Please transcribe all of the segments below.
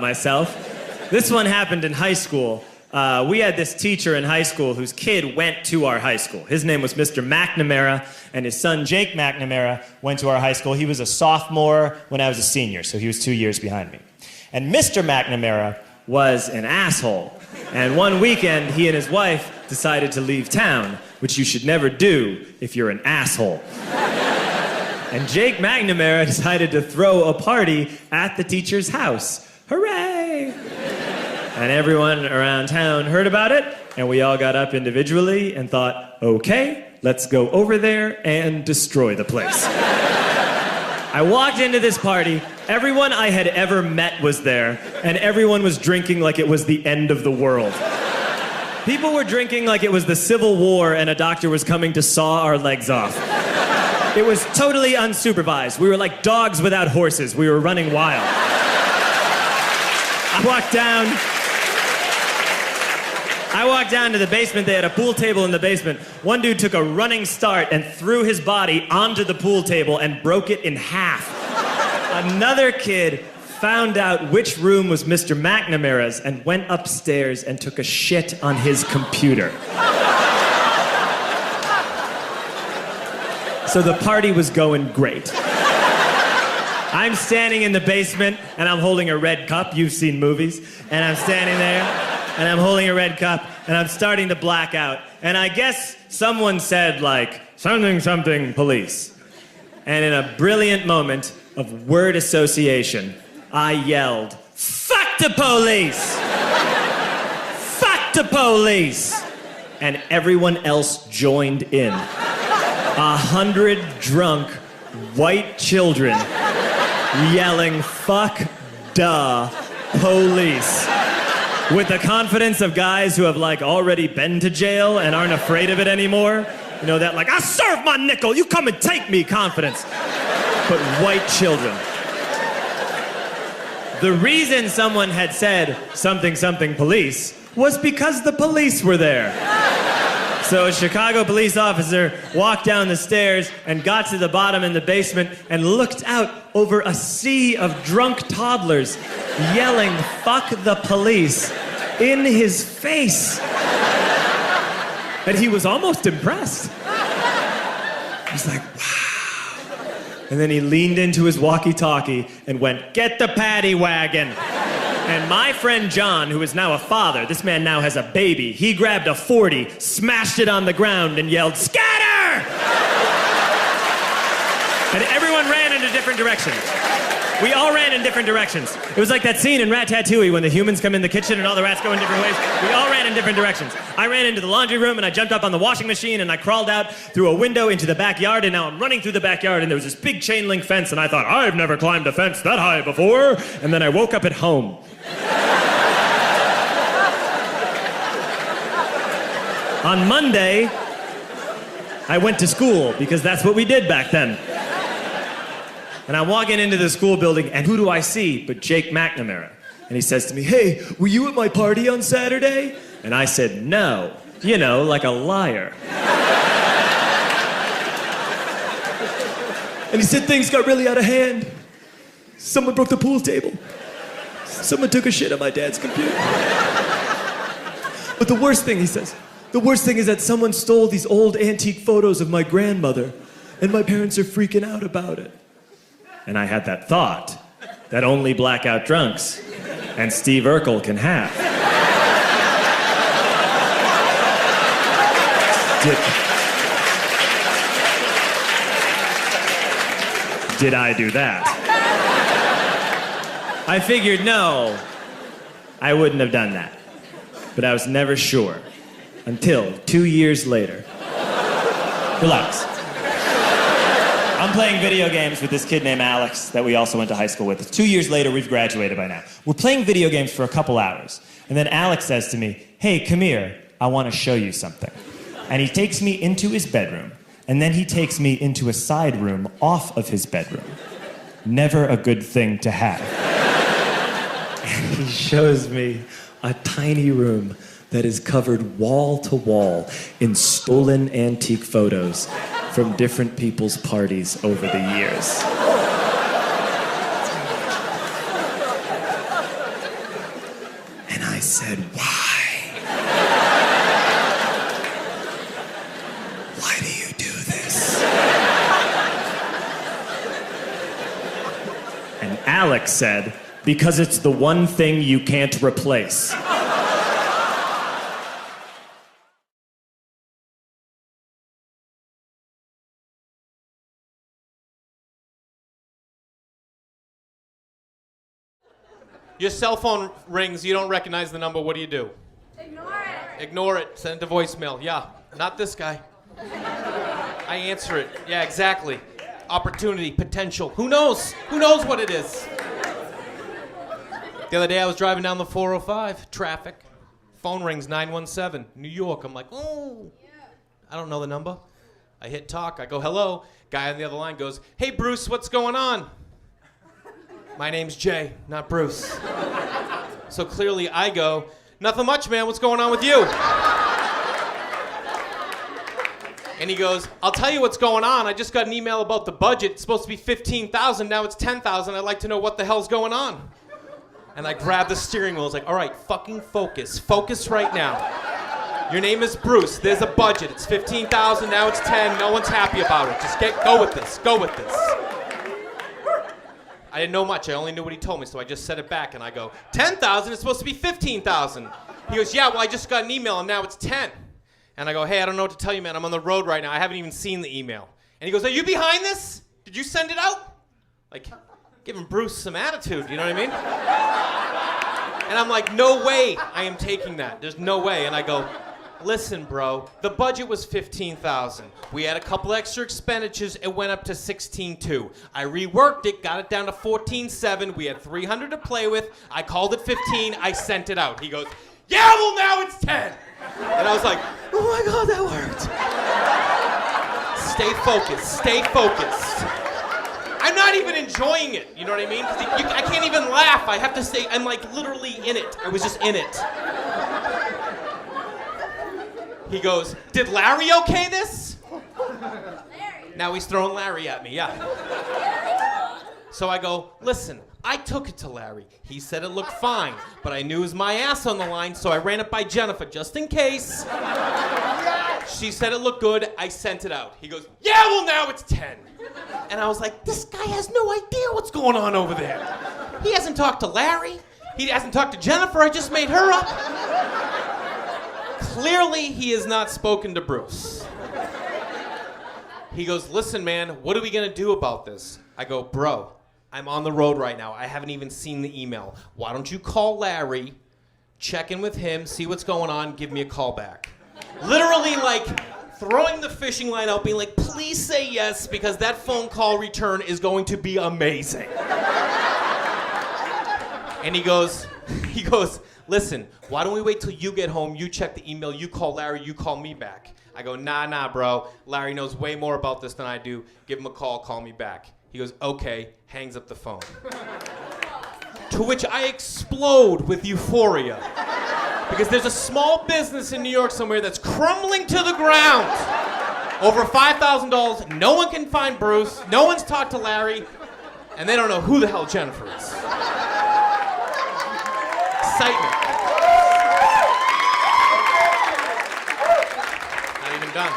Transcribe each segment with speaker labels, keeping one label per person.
Speaker 1: myself. This one happened in high school. We had this teacher in high school whose kid went to our high school. His name was Mr. McNamara, and his son Jake McNamara went to our high school. He was a sophomore when I was a senior, so he was 2 years behind me. And Mr. McNamara was an asshole. And one weekend, he and his wife decided to leave town, which you should never do if you're an asshole. And Jake McNamara decided to throw a party at the teacher's house. Hooray! And everyone around town heard about it, and we all got up individually and thought, okay, let's go over there and destroy the place. I walked into this party, everyone I had ever met was there, and everyone was drinking like it was the end of the world. People were drinking like it was the Civil War and a doctor was coming to saw our legs off. It was totally unsupervised. We were like dogs without horses. We were running wild. I walked down to the basement. They had a pool table in the basement. One dude took a running start and threw his body onto the pool table and broke it in half. Another kid found out which room was Mr. McNamara's and went upstairs and took a shit on his computer. So the party was going great. I'm standing in the basement and I'm holding a red cup. You've seen movies. And I'm standing there and I'm holding a red cup and I'm starting to black out. And I guess someone said like, something, something, police. And in a brilliant moment of word association, I yelled, fuck the police! Fuck the police! And everyone else joined in. 100 drunk white children yelling, fuck the police. With the confidence of guys who have like already been to jail and aren't afraid of it anymore. You know, that like, I serve my nickel, you come and take me confidence. But white children. The reason someone had said something, something police was because the police were there. So a Chicago police officer walked down the stairs and got to the bottom in the basement and looked out over a sea of drunk toddlers yelling, fuck the police, in his face. And he was almost impressed. He was like, wow. And then he leaned into his walkie-talkie and went, get the paddy wagon. And my friend John, who is now a father, this man now has a baby, he grabbed a 40, smashed it on the ground, and yelled, scatter! And everyone ran in a different direction. We all ran in different directions. It was like that scene in Ratatouille when the humans come in the kitchen and all the rats go in different ways. We all ran in different directions. I ran into the laundry room and I jumped up on the washing machine and I crawled out through a window into the backyard, and now I'm running through the backyard and there was this big chain link fence and I thought, I've never climbed a fence that high before. And then I woke up at home. On Monday, I went to school because that's what we did back then. And I'm walking into the school building, and who do I see but Jake McNamara? And he says to me, hey, were you at my party on Saturday? And I said, no. You know, like a liar. And he said things got really out of hand. Someone broke the pool table. Someone took a shit on my dad's computer. But the worst thing, he says, the worst thing is that someone stole these old antique photos of my grandmother, and my parents are freaking out about it. And I had that thought that only blackout drunks and Steve Urkel can have. Did I do that? I figured, no, I wouldn't have done that. But I was never sure until 2 years later. Relax. I'm playing video games with this kid named Alex that we also went to high school with. 2 years later, we've graduated by now. We're playing video games for a couple hours. And then Alex says to me, hey, come here, I want to show you something. And he takes me into his bedroom, and then he takes me into a side room off of his bedroom. Never a good thing to have. And he shows me a tiny room that is covered wall to wall in stolen antique photos from different people's parties over the years. said, why? Why do you do this? And Alex said, because it's the one thing you can't replace.
Speaker 2: Your cell phone rings, you don't recognize the number, what do you do?
Speaker 3: Ignore it.
Speaker 2: Ignore it, send it to voicemail. Yeah, not this guy. I answer it. Yeah, exactly. Opportunity, potential. Who knows? Who knows what it is? The other day I was driving down the 405, traffic. Phone rings, 917, New York. I'm like, oh. I don't know the number. I hit talk, I go, hello. Guy on the other line goes, hey Bruce, what's going on? My name's Jay, not Bruce. So clearly I go, nothing much, man, what's going on with you? And he goes, I'll tell you what's going on. I just got an email about the budget. It's supposed to be $15,000, now it's $10,000. I'd like to know what the hell's going on. And I grabbed the steering wheel. I was like, all right, fucking focus. Focus right now. Your name is Bruce. There's a budget. It's $15,000, now it's 10. No one's happy about it. Just go with this. Go with this. I didn't know much. I only knew what he told me, so I just said it back, and I go, 10,000? It's supposed to be 15,000. He goes, yeah, well, I just got an email, and now it's 10. And I go, hey, I don't know what to tell you, man. I'm on the road right now. I haven't even seen the email. And he goes, are you behind this? Did you send it out? Like, giving Bruce some attitude, you know what I mean? And I'm like, no way I am taking that. There's no way. And I go, listen, bro, the budget was $15,000. We had a couple extra expenditures. It went up to $16,200. I reworked it, got it down to $14,700. We had $300 to play with. I called it $15,000. I sent it out. He goes, yeah, well, now it's $10,000. And I was like, oh my God, that worked. Stay focused. Stay focused. I'm not even enjoying it. You know what I mean? I can't even laugh. I have to say, I'm like literally in it. I was just in it. He goes, did Larry okay this?
Speaker 3: Larry.
Speaker 2: Now he's throwing Larry at me, yeah. So I go, listen, I took it to Larry. He said it looked fine, but I knew it was my ass on the line, so I ran it by Jennifer just in case. She said it looked good. I sent it out. He goes, yeah, well, now it's 10. And I was like, this guy has no idea what's going on over there. He hasn't talked to Larry. He hasn't talked to Jennifer. I just made her up. Clearly, he has not spoken to Bruce. He goes, listen, man, what are we going to do about this? I go, bro, I'm on the road right now. I haven't even seen the email. Why don't you call Larry, check in with him, see what's going on, give me a call back. Literally, like, throwing the fishing line out, being like, please say yes, because that phone call return is going to be amazing. And he goes, listen, why don't we wait till you get home, you check the email, you call Larry, you call me back. I go, nah, bro. Larry knows way more about this than I do. Give him a call me back. He goes, okay, hangs up the phone. To which I explode with euphoria. Because there's a small business in New York somewhere that's crumbling to the ground. Over $5,000, no one can find Bruce, no one's talked to Larry, and they don't know who the hell Jennifer is. Excitement. Not even done.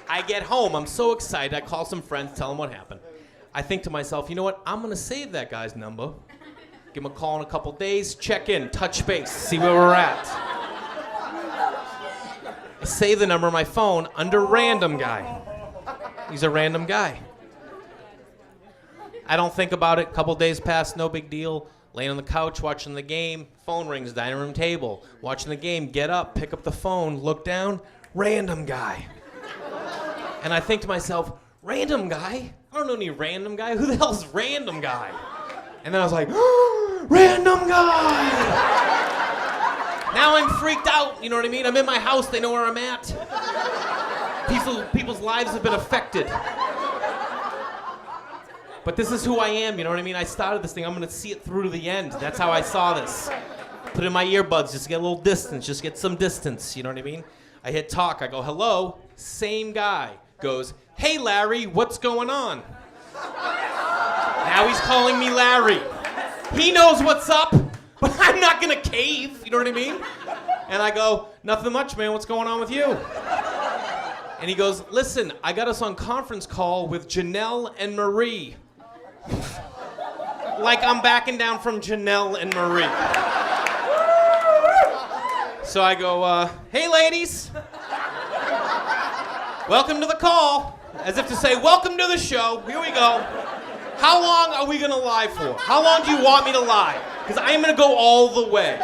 Speaker 2: I get home, I'm so excited, I call some friends, tell them what happened. I think to myself, you know what, I'm gonna save that guy's number, give him a call in a couple days, check in, touch base, see where we're at. I save the number on my phone under random guy. He's a random guy. I don't think about it, couple days pass, no big deal. Laying on the couch, watching the game, phone rings, dining room table. Watching the game, get up, pick up the phone, look down, random guy. And I think to myself, random guy? I don't know any random guy. Who the hell's random guy? And then I was like, random guy! Now I'm freaked out, you know what I mean? I'm in my house, they know where I'm at. People's lives have been affected. But this is who I am, you know what I mean? I started this thing, I'm gonna see it through to the end. That's how I saw this. Put in my earbuds, just get a little distance, just get some distance, you know what I mean? I hit talk, I go, hello, same guy. Goes, hey Larry, what's going on? Now he's calling me Larry. He knows what's up. But I'm not gonna cave, you know what I mean? And I go, nothing much, man, what's going on with you? And he goes, listen, I got us on conference call with Janelle and Marie. Like I'm backing down from Janelle and Marie. So I go, hey ladies. Welcome to the call. As if to say, welcome to the show, here we go. How long are we gonna lie for? How long do you want me to lie? Because I am gonna go all the way.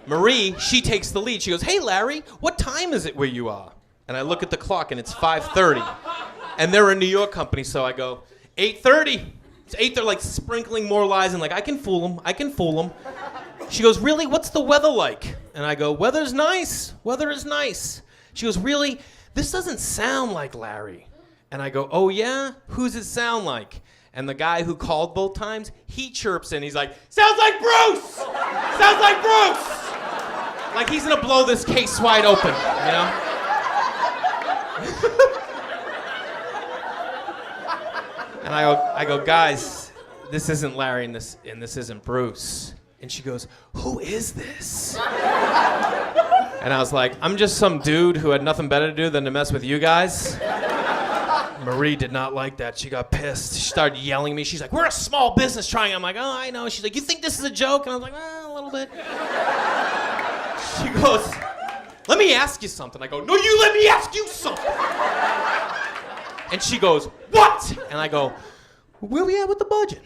Speaker 2: Marie, she takes the lead. She goes, hey Larry, what time is it where you are? And I look at the clock and it's 5:30. And they're a New York company, so I go, 8:30. It's 8:30, like sprinkling more lies and like, I can fool them. She goes, really, what's the weather like? And I go, weather is nice. She goes, really? This doesn't sound like Larry. And I go, oh yeah? Who's it sound like? And the guy who called both times, he chirps in. He's like, sounds like Bruce! Sounds like Bruce! Like he's gonna blow this case wide open, you know? And I go, guys, this isn't Larry and this isn't Bruce. And she goes, who is this? And I was like, I'm just some dude who had nothing better to do than to mess with you guys. Marie did not like that. She got pissed. She started yelling at me. She's like, we're a small business trying. I'm like, oh, I know. She's like, you think this is a joke? And I was like, a little bit. She goes, let me ask you something. I go, no, you let me ask you something. And she goes, what? And I go, where we at with the budget?